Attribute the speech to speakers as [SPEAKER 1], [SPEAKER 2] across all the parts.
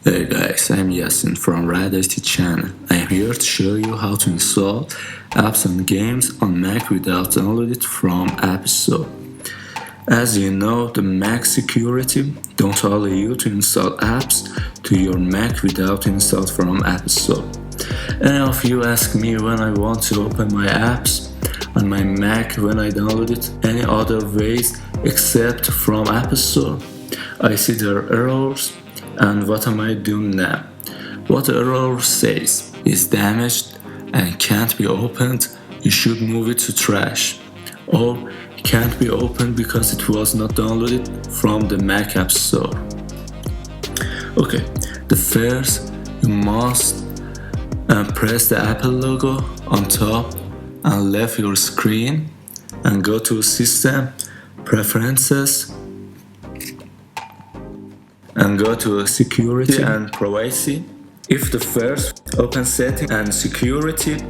[SPEAKER 1] Hey guys, I'm Yasin from RadIT channel. I'm here to show you how to install apps and games on Mac without downloading it from App Store. As you know, the Mac security don't allow you to install apps to your Mac without install from App Store. Any of you ask me when I want to open my apps on my Mac when I download it any other ways except from App Store. I see their errors. And what am I doing now? What the error says is damaged and can't be opened, you should move it to trash. Or can't be opened because it was not downloaded from the Mac App Store. Okay, the first you must press the Apple logo on top and left your screen and go to System, Preferences, and go to Security and Privacy. If the first open setting and security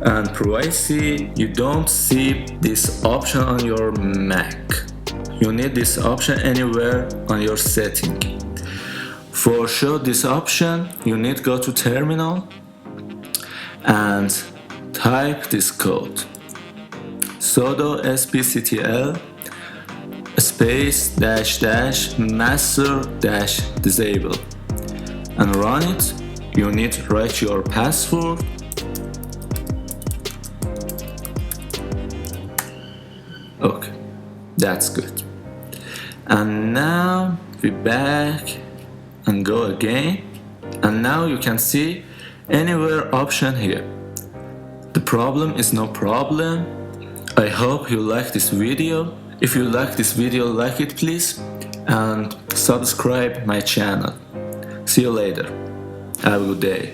[SPEAKER 1] and privacy, you don't see this option on your Mac. You need this option anywhere on your setting. For show this option, you need to go to terminal and type this code sudo spctl space dash dash master dash disable and run it. You need to write your password. Okay, that's good. And now we back and go again, and now you can see anywhere option here. The problem is no problem. I hope you like this video. If you like this video, like it please, and subscribe my channel. See you later. Have a good day.